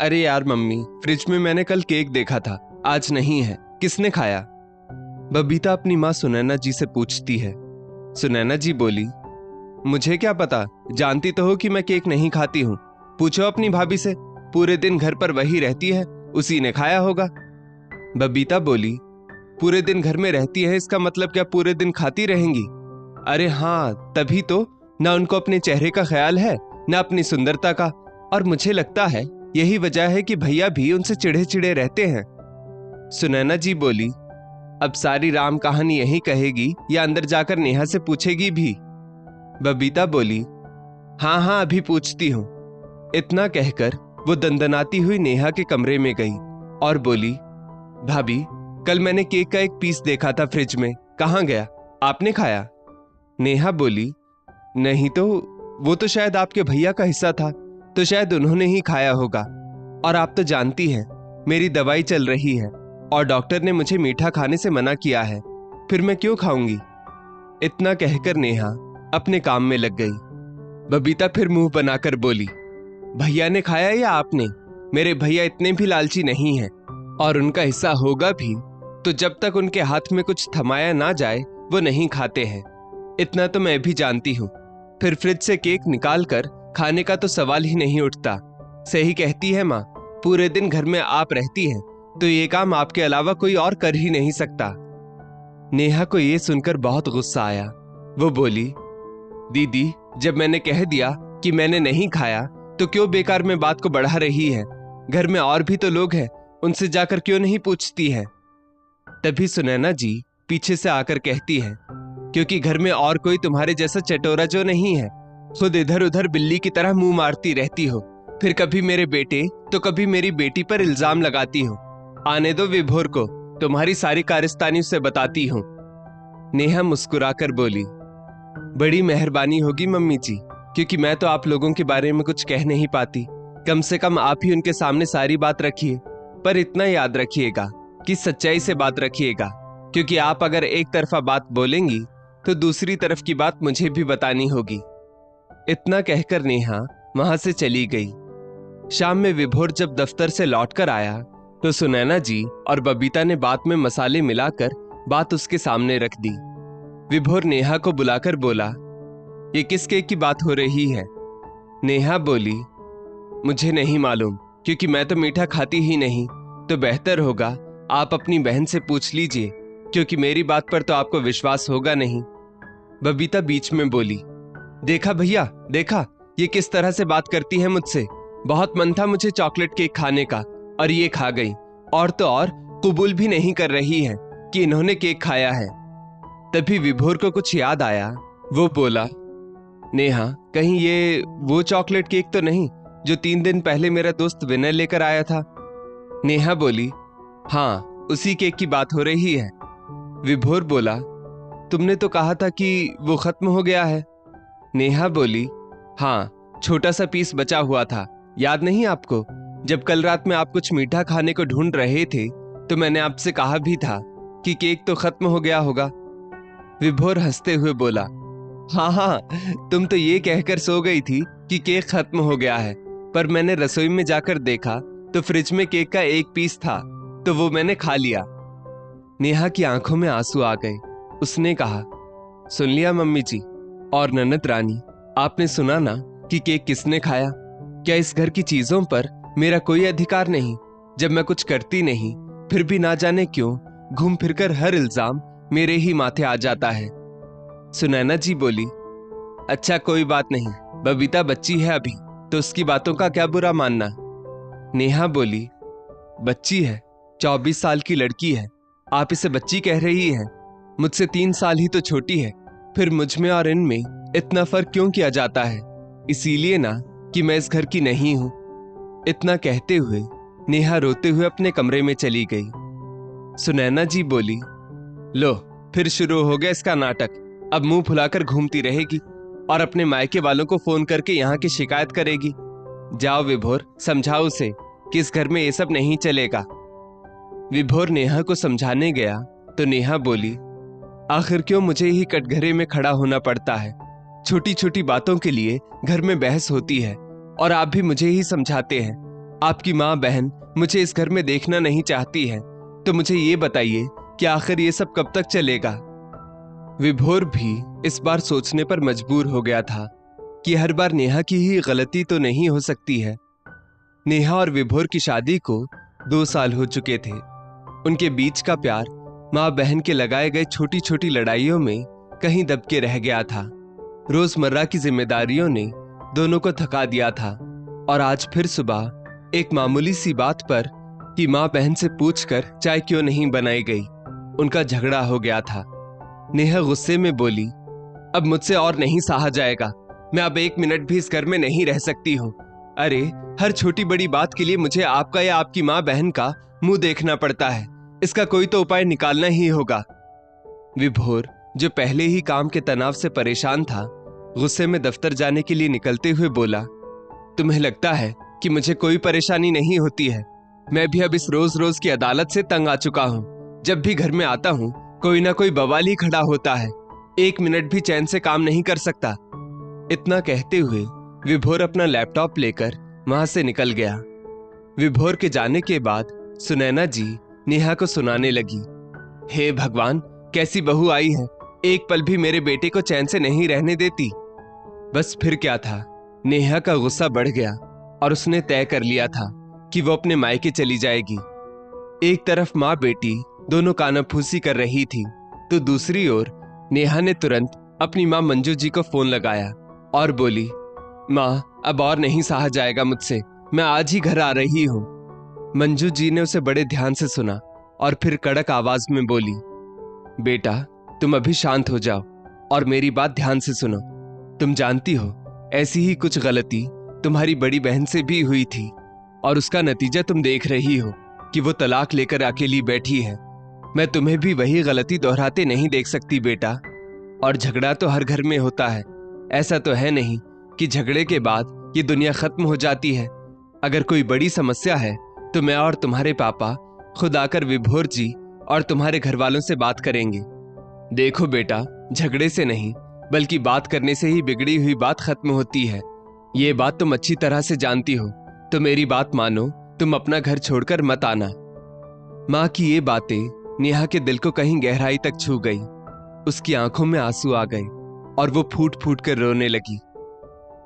अरे यार mummy, fridge में मैंने कल केक देखा था, आज नहीं है, किसने खाया? बबीता अपनी माँ सुनैना जी से पूछती है। सुनैना जी बोली, मुझे क्या पता, जानती तो हो कि मैं केक नहीं खाती हूँ। पूछो अपनी भाभी से, पूरे दिन घर पर वही रहती है, उसी ने खाया होगा। बबीता बोली, पूरे दिन घर में रहती है इसका मतलब क्या पूरे दिन खाती रहेंगी? अरे हाँ, तभी तो ना उनको अपने चेहरे का ख्याल है ना अपनी सुंदरता का, और मुझे लगता है यही वजह है कि भैया भी उनसे चिढ़े चिढ़े रहते हैं। सुनैना जी बोली, अब सारी राम कहानी यही कहेगी या अंदर जाकर नेहा से पूछेगी भी? बबीता बोली, हाँ हाँ अभी पूछती हूँ। इतना कहकर वो दंदनाती हुई नेहा के कमरे में गई और बोली, भाभी, कल मैंने केक का एक पीस देखा था फ्रिज में, कहाँ गया? आपने खाया? नेहा बोली, नहीं तो, वो तो शायद आपके भैया का हिस्सा था, तो शायद उन्होंने ही खाया होगा। और आप तो जानती हैं मेरी दवाई चल रही है और डॉक्टर ने मुझे मीठा खाने से मना किया है, फिर मैं क्यों खाऊंगी? इतना कहकर नेहा अपने काम में लग गई। बबीता फिर मुंह बनाकर बोली, भैया ने खाया या आपने? मेरे भैया इतने भी लालची नहीं हैं, और उनका हिस्सा होगा भी तो जब तक उनके हाथ में कुछ थमाया ना जाए वो नहीं खाते हैं। इतना तो मैं भी जानती हूँ। फिर फ्रिज से केक निकाल कर खाने का तो सवाल ही नहीं उठता। सही कहती है माँ, पूरे दिन घर में आप रहती हैं तो ये काम आपके अलावा कोई और कर ही नहीं सकता। नेहा को ये सुनकर बहुत गुस्सा आया। वो बोली, दीदी, जब मैंने कह दिया कि मैंने नहीं खाया तो क्यों बेकार में बात को बढ़ा रही है? घर में और भी तो लोग हैं, उनसे जाकर क्यों नहीं पूछती है? तभी सुनैना जी पीछे से आकर कहती है, क्योंकि घर में और कोई तुम्हारे जैसा चटोरा जो नहीं है। खुद इधर उधर बिल्ली की तरह मुंह मारती रहती हो, फिर कभी मेरे बेटे तो कभी मेरी बेटी पर इल्जाम लगाती हो। आने दो विभोर को, तुम्हारी सारी कारस्तानी उसे बताती हूँ। नेहा मुस्कुराकर बोली, बड़ी मेहरबानी होगी मम्मी जी, क्योंकि मैं तो आप लोगों के बारे में कुछ कह नहीं पाती। कम से कम आप ही उनके सामने सारी बात रखिए, पर इतना याद रखिएगा कि सच्चाई से बात रखिएगा, क्योंकि आप अगर एक तरफा बात बोलेंगी तो दूसरी तरफ की बात मुझे भी बतानी होगी। इतना कहकर नेहा वहां से चली गई। शाम में विभोर जब दफ्तर से लौटकर आया तो सुनैना जी और बबीता ने बात में मसाले मिलाकर बात उसके सामने रख दी। विभोर नेहा को बुलाकर बोला, ये किस केक की बात हो रही है? नेहा बोली, मुझे नहीं मालूम, क्योंकि मैं तो मीठा खाती ही नहीं। तो बेहतर होगा आप अपनी बहन से पूछ लीजिए, क्योंकि मेरी बात पर तो आपको विश्वास होगा नहीं। बबीता बीच में बोली, देखा भैया, देखा ये किस तरह से बात करती है मुझसे। बहुत मन था मुझे चॉकलेट केक खाने का और ये खा गई, और तो और कबूल भी नहीं कर रही है कि इन्होंने केक खाया है। तभी विभोर को कुछ याद आया। वो बोला, नेहा, कहीं ये वो चॉकलेट केक तो नहीं जो 3 दिन पहले मेरा दोस्त विनय लेकर आया था? नेहा बोली, हाँ, उसी केक की बात हो रही है। विभोर बोला, तुमने तो कहा था कि वो खत्म हो गया है। नेहा बोली, हाँ, छोटा सा पीस बचा हुआ था, याद नहीं आपको? जब कल रात में आप कुछ मीठा खाने को ढूंढ रहे थे तो मैंने आपसे कहा भी था कि केक तो खत्म हो गया होगा। विभोर हंसते हुए बोला, हाँ हाँ, तुम तो ये कहकर सो गई थी कि केक खत्म हो गया है, पर मैंने रसोई में जाकर देखा तो फ्रिज में केक का एक पीस था, तो वो मैंने खा लिया। नेहा की आंखों में आंसू आ गए। उसने कहा, सुन लिया मम्मी जी और ननद रानी, आपने सुना ना कि केक किसने खाया? क्या इस घर की चीजों पर मेरा कोई अधिकार नहीं? जब मैं कुछ करती नहीं, फिर भी ना जाने क्यों घूम फिरकर हर इल्जाम मेरे ही माथे आ जाता है। सुनैना जी बोली, अच्छा कोई बात नहीं, बबीता बच्ची है अभी, तो उसकी बातों का क्या बुरा मानना। नेहा बोली, बच्ची है, 24 साल की लड़की है, आप इसे बच्ची कह रही हैं? मुझसे 3 साल ही तो छोटी है, फिर मुझ में और इनमें इतना फर्क क्यों किया जाता है? इसीलिए ना कि मैं इस घर की नहीं हूं। इतना कहते हुए नेहा रोते हुए अपने कमरे में चली गई। सुनैना जी बोली, लो, फिर शुरू हो गया इसका नाटक। अब मुंह फुलाकर घूमती रहेगी और अपने मायके वालों को फोन करके यहाँ की शिकायत करेगी। जाओ विभोर, समझाओ उसे कि इस घर में ये सब नहीं चलेगा। विभोर नेहा को समझाने गया तो नेहा बोली, आखिर क्यों मुझे ही कटघरे में खड़ा होना पड़ता है? छोटी छोटी बातों के लिए घर में बहस होती है और आप भी मुझे ही समझाते हैं। आपकी माँ बहन मुझे इस घर में देखना नहीं चाहती है, तो मुझे ये बताइए कि आखिर ये सब कब तक चलेगा। विभोर भी इस बार सोचने पर मजबूर हो गया था कि हर बार नेहा की ही गलती तो नहीं हो सकती है। नेहा और विभोर की शादी को 2 साल हो चुके थे। उनके बीच का प्यार माँ बहन के लगाए गए छोटी छोटी लड़ाइयों में कहीं दबके रह गया था। रोजमर्रा की जिम्मेदारियों ने दोनों को थका दिया था और आज फिर सुबह एक मामूली सी बात पर कि माँ बहन से पूछकर चाय क्यों नहीं बनाई गई, उनका झगड़ा हो गया था। नेहा गुस्से में बोली, अब मुझसे और नहीं सहा जाएगा, मैं अब 1 मिनट भी इस घर में नहीं रह सकती हूँ। अरे हर छोटी बड़ी बात के लिए मुझे आपका या आपकी माँ बहन का मुंह देखना पड़ता है, इसका कोई तो उपाय निकालना ही होगा। विभोर, जो पहले ही काम के तनाव से परेशान था, गुस्से में दफ्तर जाने के लिए निकलते हुए बोला, तुम्हें लगता है कि मुझे कोई परेशानी नहीं होती है? मैं भी अब इस रोज रोज की अदालत से तंग आ चुका हूँ। जब भी घर में आता हूँ कोई ना कोई बवाल ही खड़ा होता है, 1 मिनट भी चैन से काम नहीं कर सकता। इतना कहते हुए विभोर अपना लैपटॉप लेकर वहां से निकल गया। विभोर के जाने के बाद सुनैना जी नेहा को सुनाने लगी, हे भगवान, कैसी बहू आई है, एक पल भी मेरे बेटे को चैन से नहीं रहने देती। बस फिर क्या था, नेहा का गुस्सा बढ़ गया और उसने तय कर लिया था कि वो अपने मायके चली जाएगी। एक तरफ माँ बेटी दोनों कानाफूसी कर रही थी, तो दूसरी ओर नेहा ने तुरंत अपनी माँ मंजू जी को फोन लगाया और बोली, माँ अब और नहीं सहा जाएगा मुझसे, मैं आज ही घर आ रही हूँ। मंजू जी ने उसे बड़े ध्यान से सुना और फिर कड़क आवाज में बोली, बेटा तुम अभी शांत हो जाओ और मेरी बात ध्यान से सुनो। तुम जानती हो ऐसी ही कुछ गलती तुम्हारी बड़ी बहन से भी हुई थी और उसका नतीजा तुम देख रही हो कि वो तलाक लेकर अकेली बैठी है। मैं तुम्हें भी वही गलती दोहराते नहीं देख सकती बेटा। और झगड़ा तो हर घर में होता है, ऐसा तो है नहीं कि झगड़े के बाद ये दुनिया खत्म हो जाती है। अगर कोई बड़ी समस्या है तो मैं और तुम्हारे पापा खुद आकर विभोर जी और तुम्हारे घर वालों से बात करेंगे। देखो बेटा, झगड़े से नहीं बल्कि बात करने से ही बिगड़ी हुई बात खत्म होती है। ये बात तुम अच्छी तरह से जानती हो, तो मेरी बात मानो, तुम अपना घर छोड़कर मत आना। माँ की ये बातें नेहा के दिल को कहीं गहराई तक छू गई। उसकी आंखों में आंसू आ गए और वो फूट फूट कर रोने लगी।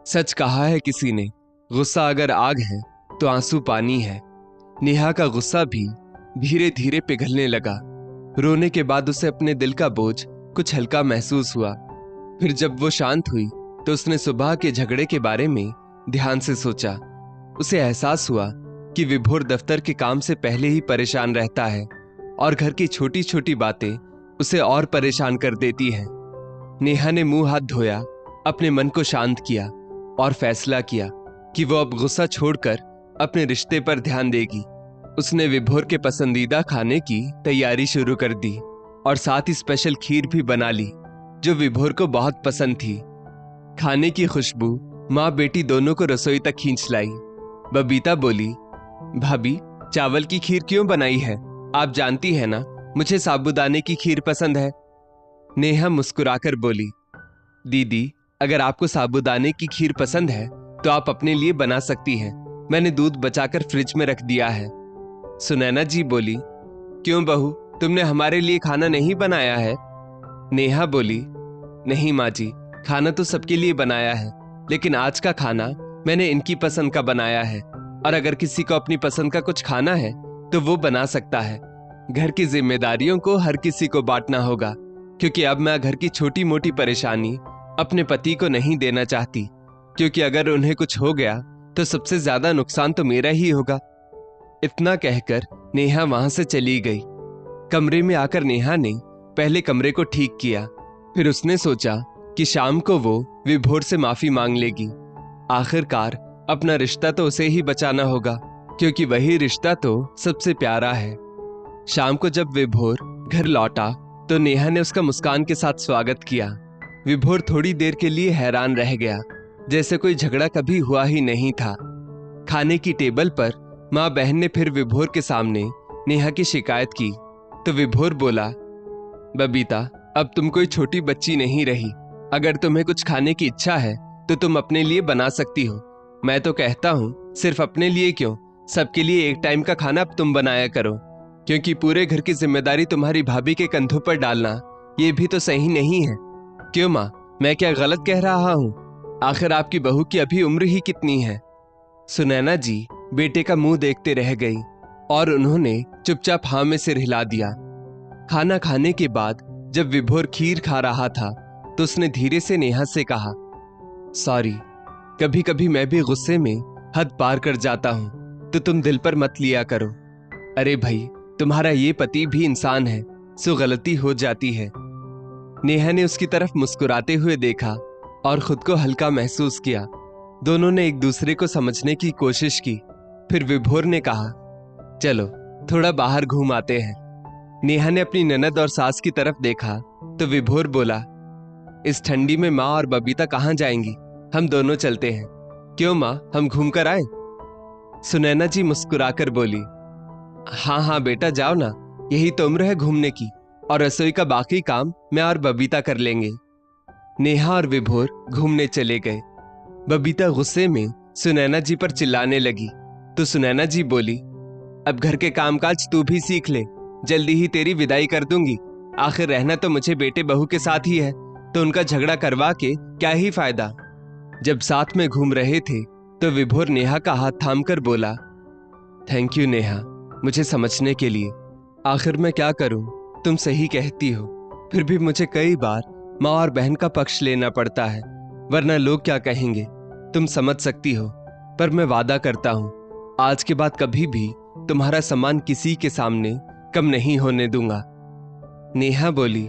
सच कहा है किसी ने, गुस्सा अगर आग है तो आंसू पानी है। नेहा का गुस्सा भी धीरे धीरे पिघलने लगा। रोने के बाद उसे अपने दिल का बोझ कुछ हल्का महसूस हुआ। फिर जब वो शांत हुई तो उसने सुबह के झगड़े के बारे में ध्यान से सोचा। उसे एहसास हुआ कि विभोर दफ्तर के काम से पहले ही परेशान रहता है और घर की छोटी छोटी बातें उसे और परेशान कर देती हैं। नेहा ने मुंह हाथ धोया, अपने मन को शांत किया और फैसला किया कि वो अब गुस्सा छोड़कर अपने रिश्ते पर ध्यान देगी। उसने विभोर के पसंदीदा खाने की तैयारी शुरू कर दी और साथ ही स्पेशल खीर भी बना ली जो विभोर को बहुत पसंद थी। खाने की खुशबू माँ बेटी दोनों को रसोई तक खींच लाई। बबीता बोली, भाभी चावल की खीर क्यों बनाई है? आप जानती है ना मुझे साबूदाने की खीर पसंद है। नेहा मुस्कुराकर बोली, दीदी अगर आपको साबूदाने की खीर पसंद है तो आप अपने लिए बना सकती हैं, मैंने दूध बचाकर फ्रिज में रख दिया है। सुनैना जी बोली, क्यों बहू, तुमने हमारे लिए खाना नहीं बनाया है? नेहा बोली, नहीं माँ जी, खाना तो सबके लिए बनाया है, लेकिन आज का खाना मैंने इनकी पसंद का बनाया है और अगर किसी को अपनी पसंद का कुछ खाना है तो वो बना सकता है। घर की जिम्मेदारियों को हर किसी को बांटना होगा, क्योंकि अब मैं घर की छोटी मोटी परेशानी अपने पति को नहीं देना चाहती, क्योंकि अगर उन्हें कुछ हो गया तो सबसे ज्यादा नुकसान तो मेरा ही होगा। इतना कहकर नेहा वहां से चली गई। कमरे में आकर नेहा ने पहले कमरे को ठीक किया, फिर उसने सोचा कि शाम को वो विभोर से माफी मांग लेगी। आखिरकार अपना रिश्ता तो उसे ही बचाना होगा, क्योंकि वही रिश्ता तो सबसे प्यारा है। शाम को जब विभोर घर लौटा तो नेहा ने उसका मुस्कान के साथ स्वागत किया। विभोर थोड़ी देर के लिए हैरान रह गया, जैसे कोई झगड़ा कभी हुआ ही नहीं था। खाने की टेबल पर माँ बहन ने फिर विभोर के सामने नेहा की शिकायत की तो विभोर बोला, बबीता अब तुम कोई छोटी बच्ची नहीं रही, अगर तुम्हें कुछ खाने की इच्छा है तो तुम अपने लिए बना सकती हो। मैं तो कहता हूँ सिर्फ अपने लिए क्यों सबके लिए एक टाइम का खाना अब तुम बनाया करो, क्योंकि पूरे घर की जिम्मेदारी तुम्हारी भाभी के कंधों पर डालना ये भी तो सही नहीं है। क्यों माँ, मैं क्या गलत कह रहा हूँ? आखिर आपकी बहू की अभी उम्र ही कितनी है? सुनैना जी बेटे का मुंह देखते रह गई और उन्होंने चुपचाप हाँ में सिर हिला दिया। खाना खाने के बाद जब विभोर खीर खा रहा था तो उसने धीरे से नेहा से कहा, सॉरी, कभी कभी मैं भी गुस्से में हद पार कर जाता हूं, तो तुम दिल पर मत लिया करो। अरे भाई, तुम्हारा ये पति भी इंसान है, सो गलती हो जाती है। नेहा ने उसकी तरफ मुस्कुराते हुए देखा और खुद को हल्का महसूस किया। दोनों ने एक दूसरे को समझने की कोशिश की। फिर विभोर ने कहा, चलो थोड़ा बाहर घूम आते हैं। नेहा ने अपनी ननद और सास की तरफ देखा तो विभोर बोला, इस ठंडी में माँ और बबीता कहाँ जाएंगी? हम दोनों चलते हैं। क्यों माँ, हम घूम कर आए? सुनैना जी मुस्कुराकर बोली, हाँ हाँ बेटा, जाओ ना, यही तो उम्र है घूमने की, और रसोई का बाकी काम मैं और बबीता कर लेंगे। नेहा और विभोर घूमने चले गए। बबीता गुस्से में सुनैना जी पर चिल्लाने लगी तो सुनैना जी बोली, अब घर के कामकाज तू भी सीख ले, जल्दी ही तेरी विदाई कर दूंगी। आखिर रहना तो मुझे बेटे बहू के साथ ही है, तो उनका झगड़ा करवा के क्या ही फायदा। जब साथ में घूम रहे थे तो विभोर नेहा का हाथ थामकर बोला, थैंक यू नेहा, मुझे समझने के लिए। आखिर मैं क्या करूं, तुम सही कहती हो, फिर भी मुझे कई बार माँ और बहन का पक्ष लेना पड़ता है, वरना लोग क्या कहेंगे। तुम समझ सकती हो, पर मैं वादा करता हूं आज के बाद कभी भी तुम्हारा सम्मान किसी के सामने कम नहीं होने दूंगा। नेहा बोली,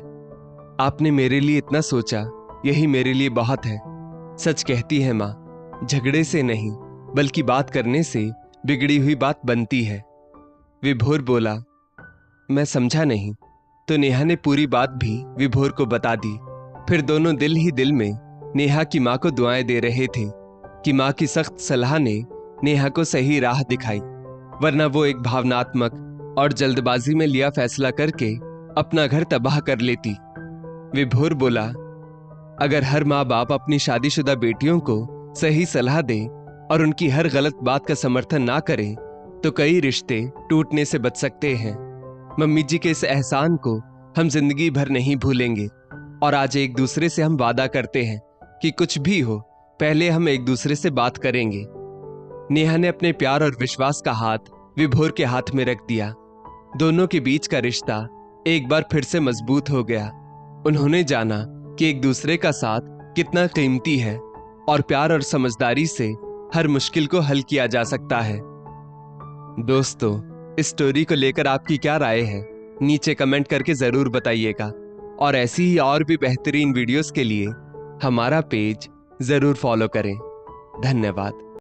आपने मेरे लिए इतना सोचा, यही मेरे लिए बहुत है। सच कहती है माँ, झगड़े से नहीं बल्कि बात करने से बिगड़ी हुई बात बनती है। विभोर बोला, मैं समझा नहीं। तो नेहा ने पूरी बात भी विभोर को बता दी। फिर दोनों दिल ही दिल में नेहा की माँ को दुआएं दे रहे थे कि माँ की सख्त सलाह ने नेहा को सही राह दिखाई, वरना वो एक भावनात्मक और जल्दबाजी में लिया फैसला करके अपना घर तबाह कर लेती। विभोर बोला, अगर हर माँ बाप अपनी शादीशुदा बेटियों को सही सलाह दें और उनकी हर गलत बात का समर्थन ना करें तो कई रिश्ते टूटने से बच सकते हैं। मम्मी जी के इस एहसान को हम जिंदगी भर नहीं भूलेंगे, और आज एक दूसरे से हम वादा करते हैं कि कुछ भी हो पहले हम एक दूसरे से बात करेंगे। नेहा ने अपने प्यार और विश्वास का हाथ विभोर के हाथ में रख दिया। दोनों के बीच का रिश्ता एक बार फिर से मजबूत हो गया। उन्होंने जाना कि एक दूसरे का साथ कितना कीमती है और प्यार और समझदारी से हर मुश्किल को हल किया जा सकता है। दोस्तों, इस स्टोरी को लेकर आपकी क्या राय है, नीचे कमेंट करके जरूर बताइएगा, और ऐसी ही और भी बेहतरीन वीडियोस के लिए हमारा पेज जरूर फॉलो करें। धन्यवाद।